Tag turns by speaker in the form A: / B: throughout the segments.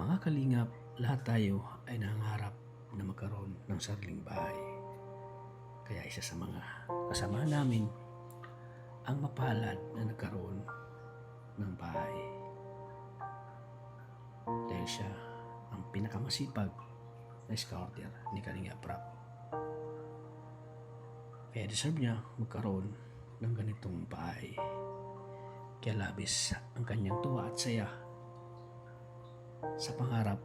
A: Mga kalingap, lahat tayo ay nangangarap na magkaroon ng sariling bahay. Kaya isa sa mga kasama namin ang mapalad na nagkaroon ng bahay. Dahil siya ang pinakamasipag na scouter ni Kalingap Rap. Kaya deserve niya magkaroon ng ganitong bahay. Kaya labis ang kanyang tuwa at saya sa pangarap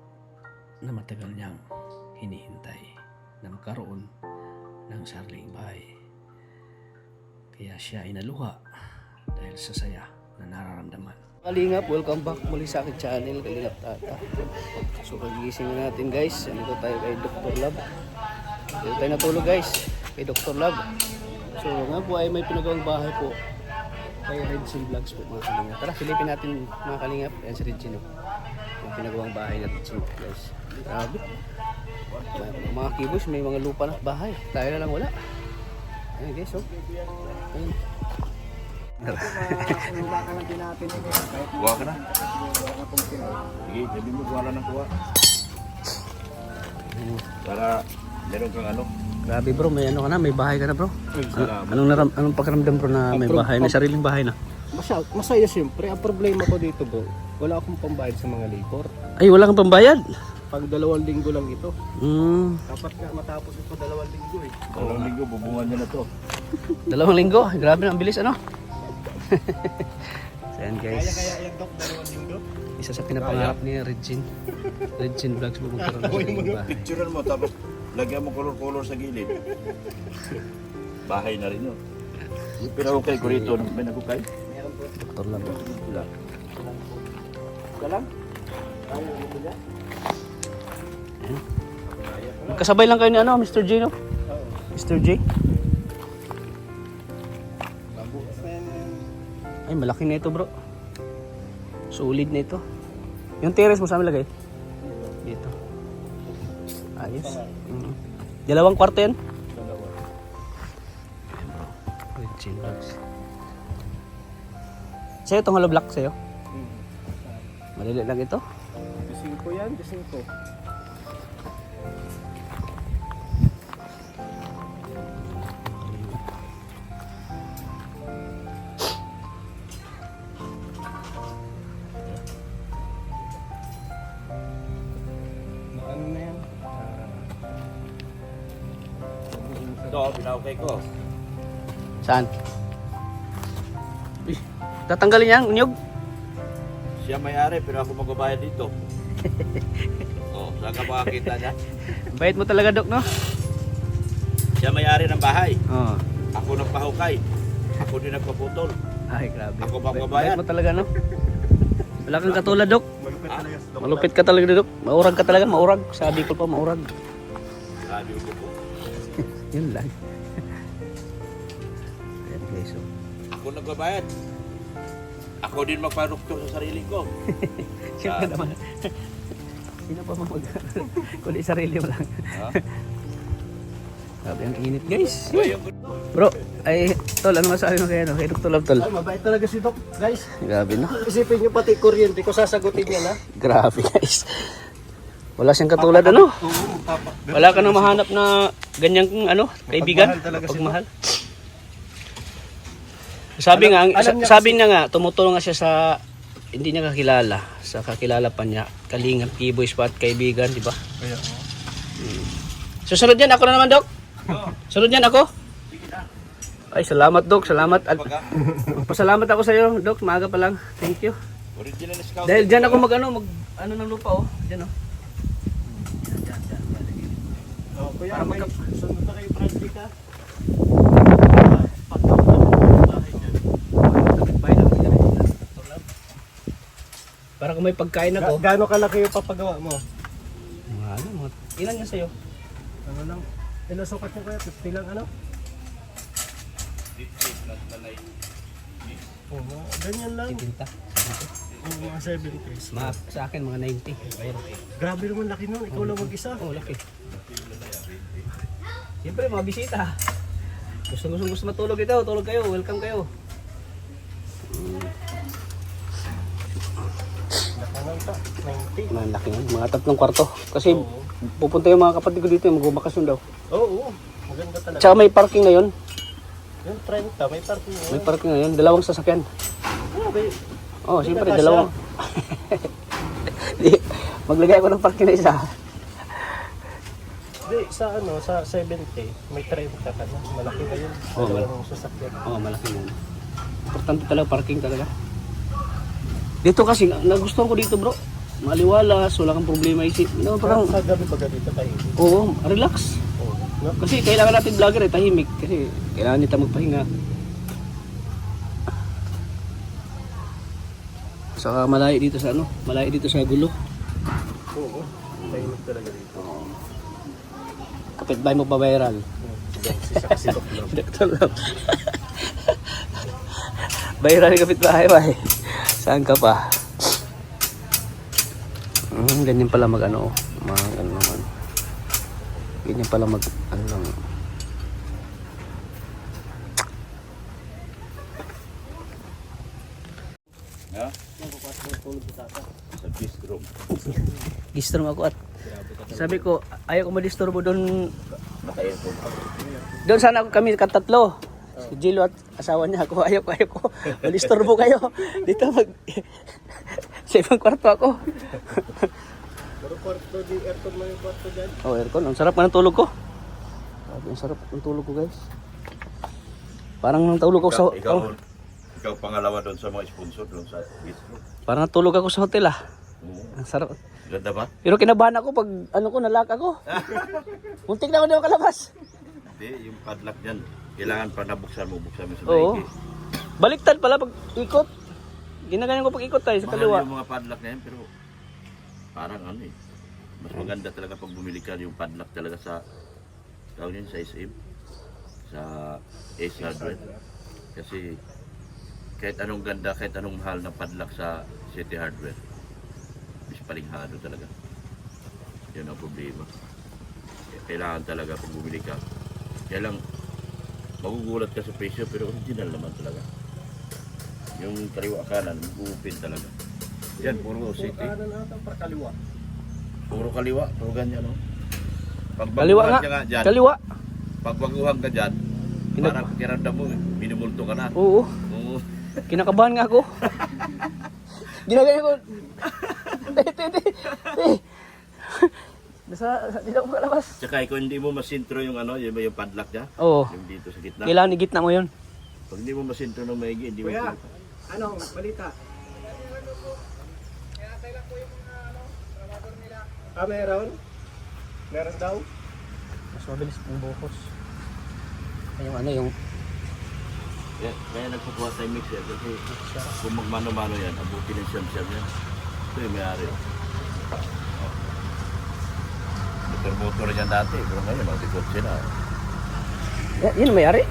A: na matagal niyang hinihintay na magkaroon ng sariling bahay. Kaya siya ay naluha dahil sa saya na nararamdaman.
B: Kalingap, welcome back muli sa aking channel, Kalingap Tata. So pagigising na natin guys, nandito tayo kay Dr. Lab. Dito tayo natulog guys, kay Dr. Lab. So nga po ay may pinagawang bahay po kay Regine Vlogs po mga Kalingap. Tara, silipin natin mga Kalingap. Ayan si Regine. Yung pinagawang bahay na Regine guys. Grabe. Mga kibos, may mga lupa na bahay. Tayo na lang wala. Ayan guys, oh. Ayan.
C: Kuha ka na. Sige, sabi mo kuha na ng kuha. Para meron kang ano.
B: Grabe bro, may ano ka na, may bahay ka na bro.
C: Salamat.
B: Anong pakiramdam bro na may bahay, may sariling bahay na?
D: Masaya siyempre. Ang problema ko dito bro, wala akong pambayad sa mga labor.
B: Ay, wala kang pambayad?
D: Pag 2 linggo lang ito. Dapat nga matapos ito 2 linggo eh.
C: 2 linggo, bubungan niya na to.
B: 2 linggo? Grabe na, ang bilis ano? So yan guys,
D: Kaya yan Dok, 2 linggo?
B: isa sa pinapangarap ni Regine. Regine Vlogs mo magkaroon ng sariling bahay.
C: Picturean mo tapos lagyan mo color-color sa gilid. Bahay na rin yun. Yung pinahukay ko rito, may nagukay?
B: Doktor lang bro.
C: Wala.
D: Ka lang? Kaya mo niya?
B: Kasabay lang kayo ni ano, Mr. J no? Mr. J? Ay, malaki na ito bro. Solid na ito. Yung terrace mo saan lagay? Dito. Ayos. Dalawang kwarto yan? Ayan bro. Regine Vlogs. Sa'yo itong hollow block sa'yo? Maliliit lang ito?
D: 5 yan, 5. Ano na yan?
C: Ito, pinahukay ko.
B: Saan? Uy, tatanggalin niya ang unyog?
C: Siya may-ari pero ako magbabayad dito. Oh, saan ka makakita niya?
B: Bait mo talaga, Dok, no?
C: Siya may-ari ng bahay.
B: Oo.
C: Ako nagpahukay. Ako din nagpaputol.
B: Ay, grabe.
C: Ako ba
B: Bait
C: magbabayad?
B: mo talaga, no? Wala kang katulad, Dok.
D: Malupit talaga sa Dok.
B: Malupit ka talaga, Dok. Maurag ka talaga, maurag. Sabi ko pa, maurag.
C: Sabi ko po.
B: Yun lang. Ayan, guys, oh.
C: Ako nagbabayad. Ako din magparuktor sa sarili ko.
B: Siyempre naman. Sino pa mag... Kundi sarili mo lang.
C: Ha?
B: Grabe, ang init, guys. Bro, ay, tol, ano masabi mo kaya, no? Kay Dr. Love, tol.
D: Ay, mabait talaga si Dok, guys.
B: Grabe, no?
D: Isipin nyo pati kuryente ko sasagutin niya na.
B: Grabe, guys. Wala siyang katulad, ano? Wala ka nang mahanap na ganyang, ano, kaibigan?
D: Pagmahal talaga si
B: Pagmahal. Sabi nga, sabi niya nga, tumutulong nga siya sa, hindi niya kakilala, sa kakilala pa niya, Kalingap, Kiboy, Spot, kaibigan, di ba?
D: Kaya,
B: Susunod yan, ako na naman, Dok. Sunod yan, ako. Ay, salamat, Dok, salamat. Pasalamat ako sa iyo, Dok, maaga pa lang. Thank you.
C: Original scout.
B: Dahil dyan ako mag ng lupa, oh. Dyan, oh.
D: oh, kuya, may sunod na kayo practica.
B: Para kung may pagkain ako.
D: Gaano kalaki yung papagawa mo?
B: Ano, ilan yan sa'yo?
D: Ano lang? Ilang sukat nyo kaya? 50 lang ano? Oo, ganyan lang.
B: 70.
D: Oo, mga 70s.
B: Sa akin, mga 90. Ayun.
D: Grabe naman laki nun. Ikaw lang mag-isa.
B: Oh, laki. Siyempre, mga bisita. Gusto matulog ito. Tulog kayo. Welcome kayo.
D: ata. 90.
B: Malaki yan. Mga 3 kwarto. Kasi pupunta yung mga kapatid ko dito, magbabakasyon daw.
D: Oo. Maganda talaga.
B: Tsaka may parking na yun.
D: Yung 30, may parking yun.
B: May parking na yun. 2 sasakyan.
D: Grabe.
B: Oh,
D: Hindi
B: siyempre,
D: na
B: 2. Di, maglagay ako ng parking na isa.
D: Hindi, sa ano, sa 70, may 30 ka na. Malaki na yun.
B: Oo,
D: Dalawang sasakyan.
B: Oh, malaki yun. Importante talaga, parking talaga. Dito kasi, nagustuhan ko dito bro. Maliwalas, wala kang problema isip. No, parang,
D: Sa gabi ba dito tayo?
B: oo, relax.
D: Oo. No?
B: Kasi kailangan natin vlogger tahimik. Kasi kailangan nila magpahinga. Saka malayo dito sa ano, malayo dito sa gulo.
D: Oo. Tahimik talaga dito.
B: Kapitbahay mo pa viral.
D: Isa kasi doktor.
B: Doktor lang. Viral kapitbahay ba eh. Saan ka pa? Ganyan pala mag ano, ano naman. Ganyan pala mag ano lang.
C: Ha? Sa bistro.
B: Disturb ako at sabi ko, ayaw ko madisturbo doon.
C: Naka-aircon.
B: Doon sana ako kami katatlo. Si Jilo at asawa niya ako. Ayaw ko. Madisturbo kayo. Dito mag... sa ibang kwarto ako.
D: Pero kwarto di aircon mo yung kwarto dyan.
B: Oh, aircon. Ang sarap nga ng tulog ko. Ang sarap ng tulog ko, guys. Parang nang tulog ko sa...
C: Ikaw pangalawa doon sa mga sponsor doon sa bistro.
B: Parang natulog ako sa hotel ah.
C: Oo.
B: Ang sarap.
C: Ganda ba?
B: Pero kinabahan ako pag ano ko, nalak ako. Muntik na ako di makalabas.
C: Hindi, yung padlock dyan. Kailangan pa nabuksan mo sa
B: Oo.
C: maigi.
B: Baliktad pala pag ikot. Ginaganyan ko pag ikot tayo sa
C: Mahal
B: kaliwa.
C: yung mga padlock na yan, pero parang ano eh. Mas maganda talaga pag bumili ka yung padlock talaga sa tawag yun, sa SM. Sa Ace Hardware. Kasi kahit anong ganda, kahit anong mahal na padlock sa City Hardware, mas palinghado talaga. Yun ang problema. Kailangan talaga pag bumili ka. Kaya lang, magugulat ka sa presyo pero original naman talaga. Yung kaliwa kanan, mag-open talaga. Yan, puro City.
D: Kanan ata para kaliwa.
C: Puro kaliwa, puro ganyan, no? Pag
B: Kaliwa
C: baguhan
B: nga.
C: ka dyan,
B: Kaliwa.
C: pag baguhan ka dyan, parang pakiramdam mo, minumulto ka na.
B: Oo.
C: Oo.
B: Kinakabahan nga ako. Ginaganyan ko. Dito ako makalabas.
C: Tsaka kung hindi mo masintro yung ano, yung padlock niya,
B: Oo.
C: yung dito sa gitna.
B: Kailangan igitna mo yun.
C: Pag hindi mo masintro ng maigi, hindi mo
D: Kuya,
C: pwede.
D: ano, balita? Meron? Meron daw?
B: Mas mabilis pong bukos. Yung ano yung...
C: Kaya nagkukuha tayo mixer kasi kung magmano-mano yan, abutin ng siyam-siyam yan. Ito yung may-ari. Motor-motor yan dati, pero ngayon, mag-dekotse na.
B: Yun ang may-ari.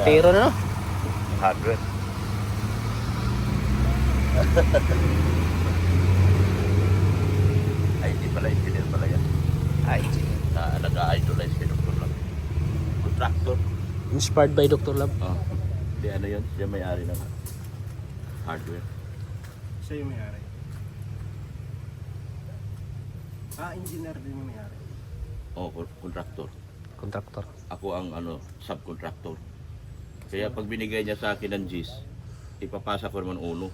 B: Pero na no?
C: Hardware. Ay, hindi pala, engineer pala yan.
B: Ay.
C: Na nag-idolize kay Dr. Lang. Contractor.
B: Inspired by Dr. Love.
C: Oh. Hindi, ano yun? Siya may-ari ng hardware.
D: Siya yung may-ari. Engineer din yung may-ari.
C: Oh, contractor.
B: Contractor.
C: Ako ang subcontractor. Kaya pag binigay niya sa akin ng GIS, ipapasa ko naman uno.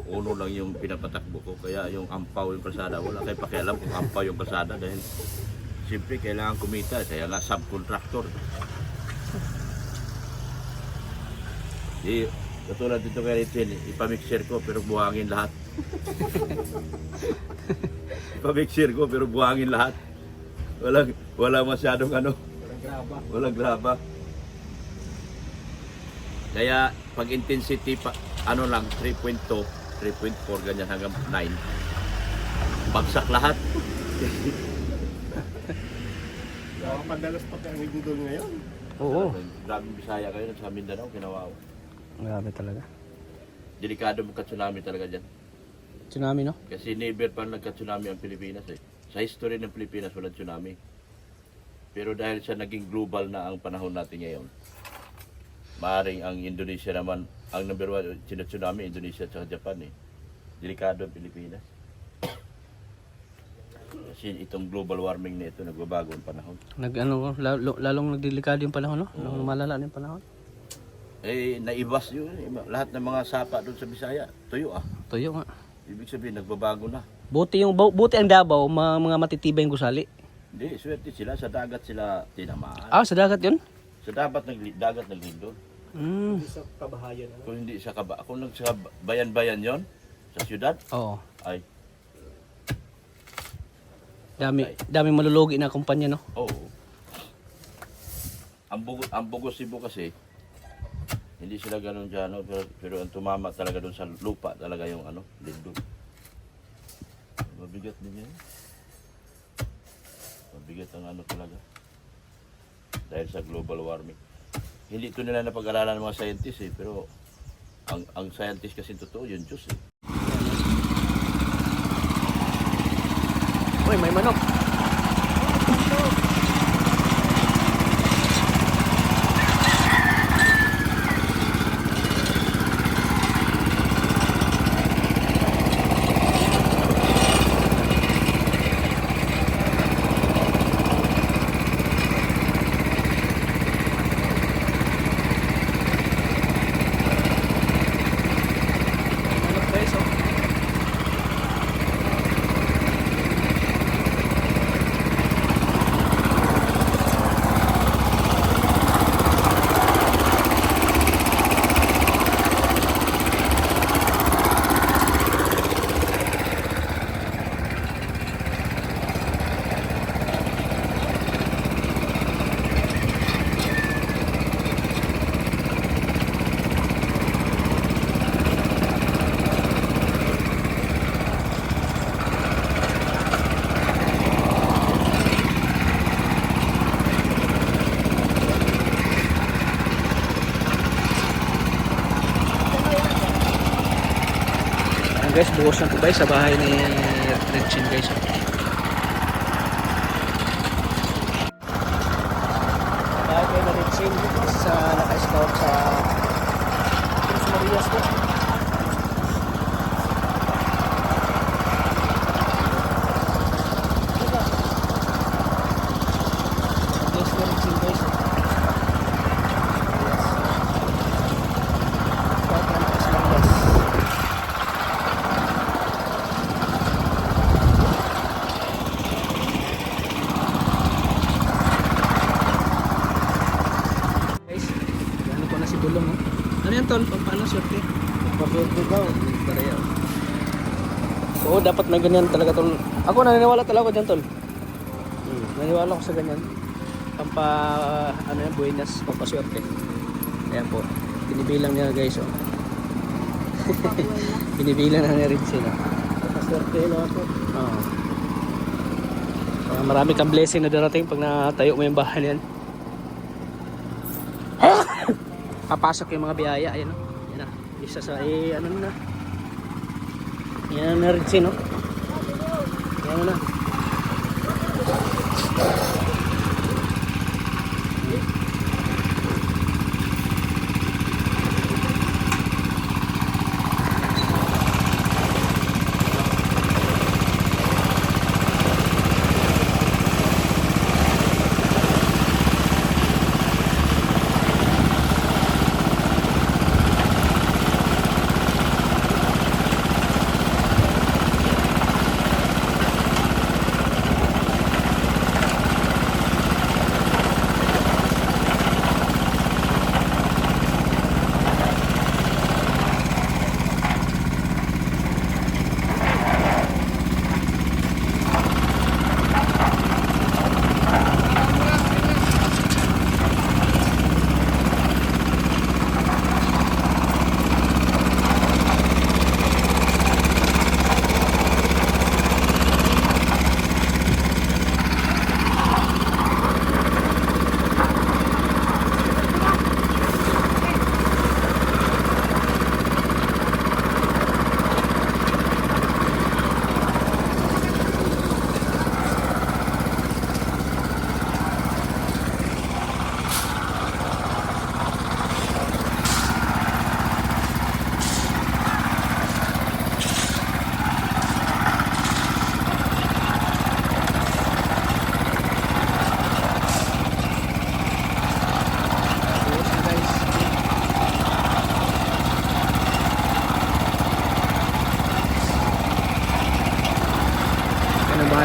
C: Uno lang yung pinapatakbo ko. Kaya yung ampaw yung kalsada, wala kayo pakialam kung ampaw yung kalsada dahil siyempre kailangan kumita. Kaya nga subcontractor. Katulad dito kay Ritin, ipamixer ko pero buhangin lahat. Ipamixer ko pero buhangin lahat. Wala masyadong walang graba. Kaya pag intensity lang 3.2, 3.4 ganyan hanggang 9. Bagsak lahat.
D: Nakapadalas pa kayo ang doon ngayon.
B: Oo.
C: Grabing Bisaya kayo sa Mindanao, Kinawawa.
B: Grabe talaga.
C: Delikado magka-tsunami talaga dyan.
B: Tsunami no?
C: Kasi never pa nagka-tsunami ang Pilipinas eh. Sa history ng Pilipinas walang tsunami. Pero dahil sa naging global na ang panahon natin ngayon, maaaring ang Indonesia naman, ang number one tsunami, Indonesia at Japan eh. delikado ang Pilipinas. Kasi itong global warming na ito, nagbabago ang panahon.
B: Lalong nagdelikado yung panahon, no? Lalong malala na yung panahon.
C: Eh, naibas yun. Lahat ng mga sapa doon sa Bisaya, tuyo ah.
B: Tuyo nga.
C: Ibig sabihin, nagbabago na.
B: Buti ang Davao, mga matitibay yung gusali.
C: Hindi, swerte sila. Sa dagat sila tinamaan.
B: Ah, sa dagat yun?
C: Sa dagat naglindol.
B: Mm.
D: Sa kabahayan. Ano?
C: Kung hindi kung sa bayan-bayan yon sa syudad,
B: Oo.
C: ay,
B: Dami malulugi na kumpanya, no?
C: oo. Ang Bugo Cebu kasi, hindi sila ganun dyan, no? Pero ang tumama talaga doon sa lupa talaga yung lindol. Mabigat din yan. Mabigat ang talaga. Dahil sa global warming. Hindi ito nila napag-aralan ng mga scientists pero ang scientist kasi totoo, yun Diyos eh.
B: Uy, may manok. Manok guys, oh. Guys, buhos ng kubay sa bahay ni Red Chin guys. Bahay kay Red Chin sa naka-scout sa Cruz Marias po. Guys, Red Chin guys. Scout na naka-Marias. Guys, ano po na si Bulong, no? Ano yan, tol? Paano swerte?
D: Pagod daw.
B: Pareho. Oo, dapat may ganyan talaga, tol. Ako naniniwala talaga dyan, tol. Naniniwala ko sa ganyan. Ano yan, buenas, pampaswerte. Ayan po. Binibilang niya, guys, oh. Binibilang na ni Rin sila.
D: Paswerte na ako.
B: Oo. Marami kang blessing na darating pag natayo mo yung bahay niyan. Papasok yung mga biyaya, ayan o. Yan na. Isa sa, ano na. Yan na rin sin, no? Yan na.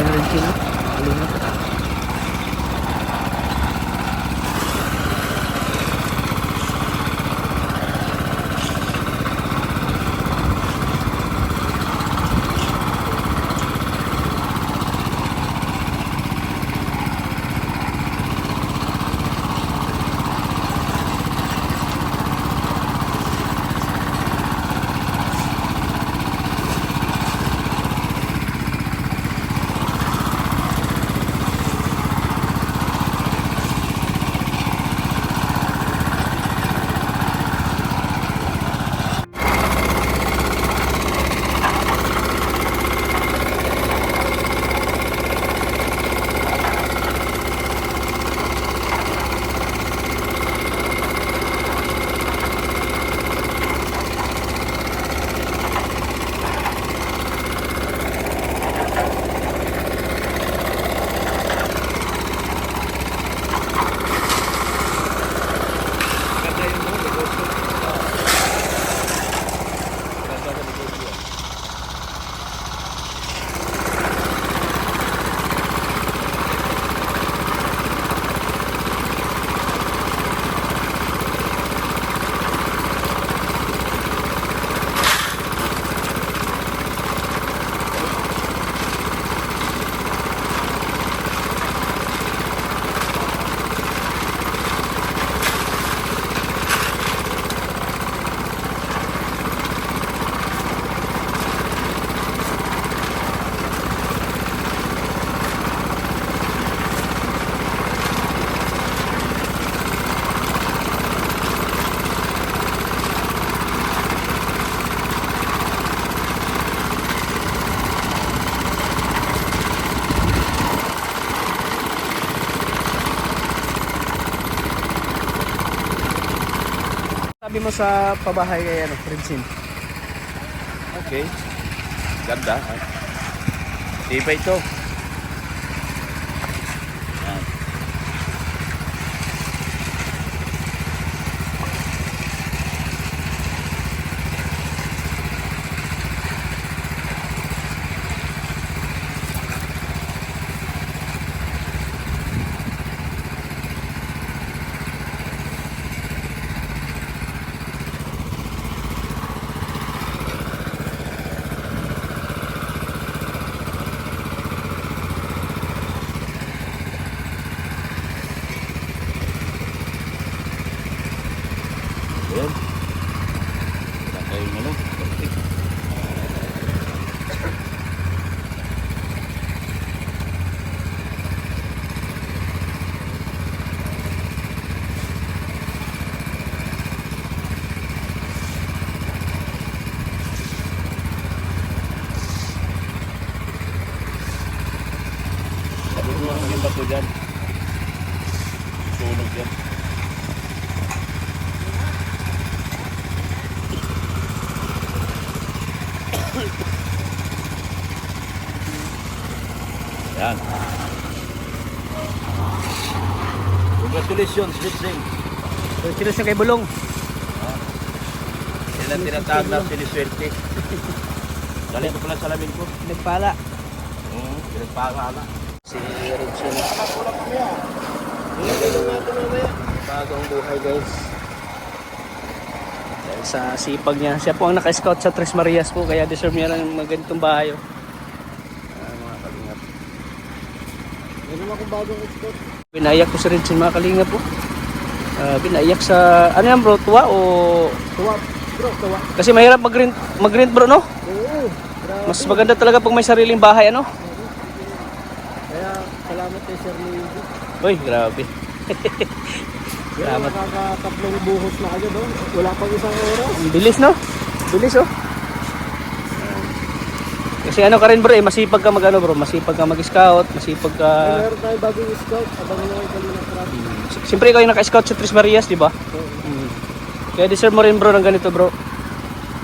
B: bahay na rin sila. Kalingap. Sabi mo sa pabahay kay ano, Prinsin?
C: Okay. Ganda. Ha? Iba ito. Yan. Ayan. Wala tayong ano. Perfect. Sabi mo ang bato dyan. Sunog dyan. Yan. Congratulations, Litsing.
B: Sino siya kay Bulong?
C: Yan ang tinatawag na siniswerte. Galing ko pala sa salamin ko.
B: Nagpala.
C: Pinagpakala.
B: Si Richie. Bagong buhay guys. Dahil sa sipag niya. Siya po ang naka-scout sa Tres Marias po. Kaya deserve niya ng mga ganitong bahay. Mga kalingap.
D: Yan naman kung bagong export.
B: Binayak ko si Richie mga kalingap po. Binayak sa... Ano yan bro? Tuwa o...
D: Tuwa, bro, tuwa.
B: Kasi mahirap mag-rent bro no?
D: Oo, grabe.
B: Mas maganda talaga pag may sariling bahay ano?
D: Kaya salamat kay Sir Luigi.
B: Uy, grabe.
D: Kaya
B: Salamat.
D: makakatatlong buhos na agad, oh. Wala pang isang oras.
B: Ang bilis no? Bilis oh. Kasi ano ka rin bro masipag ka mag-ano bro, masipag ka mag-scout, masipag ka...
D: Ay, meron tayo bagong scout. Abangan nyo kayo kanina traffic.
B: Siyempre ikaw yung naka-scout sa Tres Marias, di ba? Kaya deserve mo rin bro ng ganito bro.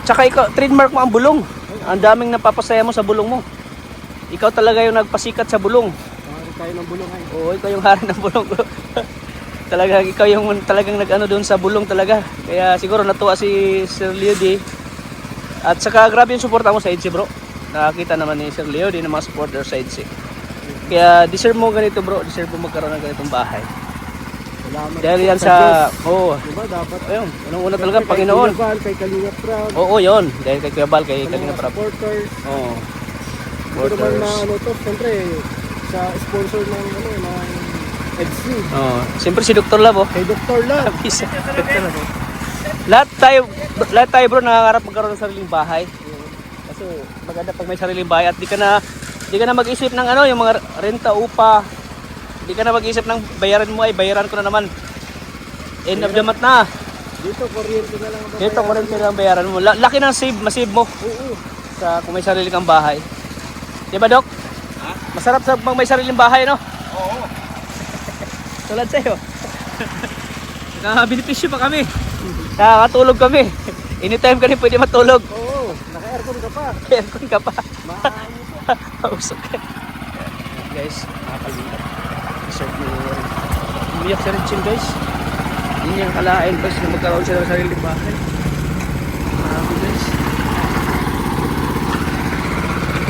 B: Tsaka ikaw, trademark mo ang bulong. Ang daming napapasaya mo sa bulong mo. Ikaw talaga yung nagpasikat sa bulong.
D: Mahari tayo ng bulungan.
B: Oo, ikaw yung hari ng bulong bro. Talaga, ikaw yung talagang nag-ano doon sa bulong talaga. Kaya siguro natuwa si Sir Leo D. At saka grabe yung suporta mo sa EDC bro. Nakakita naman ni Sir Leo D ng mga supporter sa EDC. Kaya deserve mo ganito bro, deserve mo magkaroon ng ganitong bahay.
D: Salamat.
B: Dahil yan
D: Diyos.
B: sa, oo,
D: Diba, dapat.
B: ayun, unang-una talaga, Panginoon.
D: Kay Kuya Val, kay Kalingap Rob.
B: Oo, yun, dahil kay Kuya Bal, kay
D: Sa
B: Kalinga
D: mga
B: Prab.
D: supporters.
B: Oo,
D: Ito naman na
B: supporters.
D: ano to, siyempre, sa sponsor ng ano, ng EDC.
B: Oo, siyempre si Dr. Love, oh.
D: Kay Dr. Love.
B: Dr. Love, oh. Lahat tayo bro, nangangarap magkaroon ng sariling bahay. Kasi maganda pag may sariling bahay at di ka na mag-isip ng ano, yung mga renta, upa. Di ka na mag-isip ng bayaran mo ay bayaran ko na naman. End of the month na.
D: Dito, kuryente na lang ang babayaran.
B: Dito ko rin ang bayaran mo. Laki ng masave mo
D: Oo.
B: sa kung may sarili kang bahay. Di ba, Dok? Ha? Masarap sa pag may sariling bahay, no?
C: Oo.
B: Tulad sa'yo. Nakaka-benepisyo pa kami. Nakakatulog kami. Anytime ka rin pwede matulog.
D: Oo. Naka-aircon ka pa.
B: Aircon ka pa.
D: Maayos.
B: Usok ka. Guys, nakakalimutan. Deserve mo yun. Umiyak sa Richin, guys. Hindi niyang kalain, guys, na magkaroon sila ng sariling bahay. Marami, guys.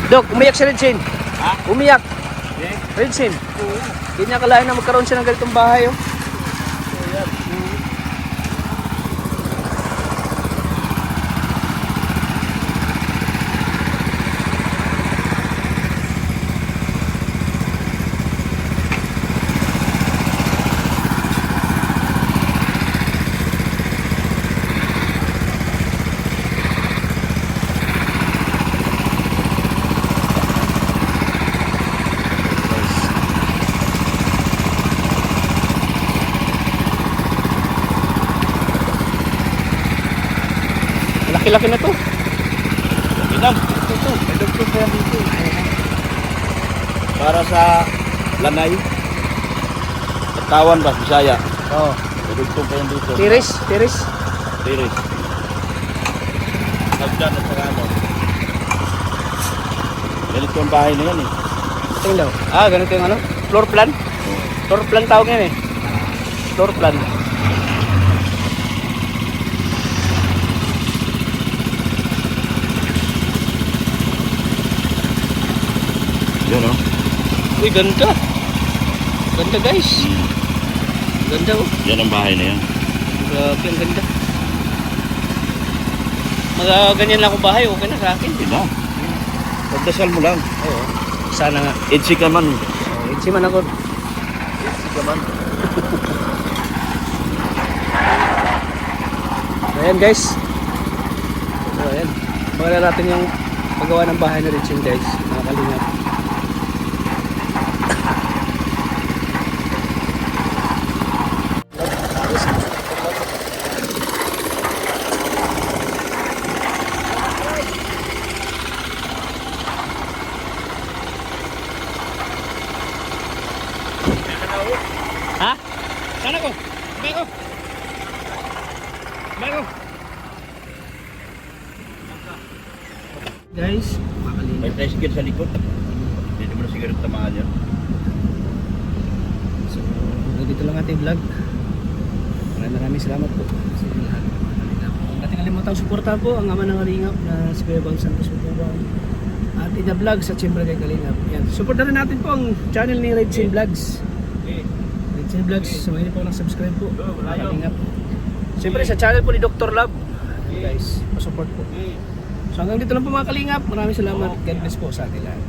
B: Dok, umiyak si Richin.
C: Ha?
B: Umiyak.
C: Eh?
B: Richin. Hindi niya kalain na magkaroon siya ng ganitong bahay, oh. Laki-laki na to.
C: Itam.
B: Ito. May dugtog pa yan dito.
C: Para sa lanay. Katawan ba, Bisaya.
B: Oo.
C: Dugtong pa yan dito.
B: Tiris.
C: Tiris. Hagdan at saka ano. Ganito ang bahay na yan eh.
B: Tingin daw. Ah, ganito yung ano? Floor plan? Floor plan tawag yan eh. Floor plan.
C: Yun o.
B: Uy, ganda. Ganda, guys. Ganda, oh.
C: Yan ang bahay na yan.
B: Grabe, ang ganda. Ganyan lang akong bahay, okay na sa akin.
C: Hindi na. Pagdasal mo lang.
B: Oo. Sana nga.
C: Itsi ka man.
B: Oh, itsi man ako.
C: Itsi ka man.
B: So, ayan, guys. So, ayan. Magalan natin yung paggawa ng bahay na Richin, guys. Nakakalingap. Ha? Sana ko? Bay ko? Bay ko? Guys,
C: May tricycle sa likod. Hindi mo na siguro tamaan yan.
B: so dito lang ating vlog. Maraming salamat po sa inyo lahat. Huwag natin kalimutang suportahan po ang ama ng Kalingap na si Kuya Bang Santos Utubang at Ida Vlog sa Chimbre kay Kalingap. Yan. Suportahan natin po ang channel ni Redsin Vlogs. Redsin Vlogs, sa mga hindi po nag-subscribe po. Kalingap. Siyempre sa channel po ni Dr. Love. Guys, pasupport po. So hanggang dito lang po mga Kalingap. Maraming salamat. God bless po sa atin lahat.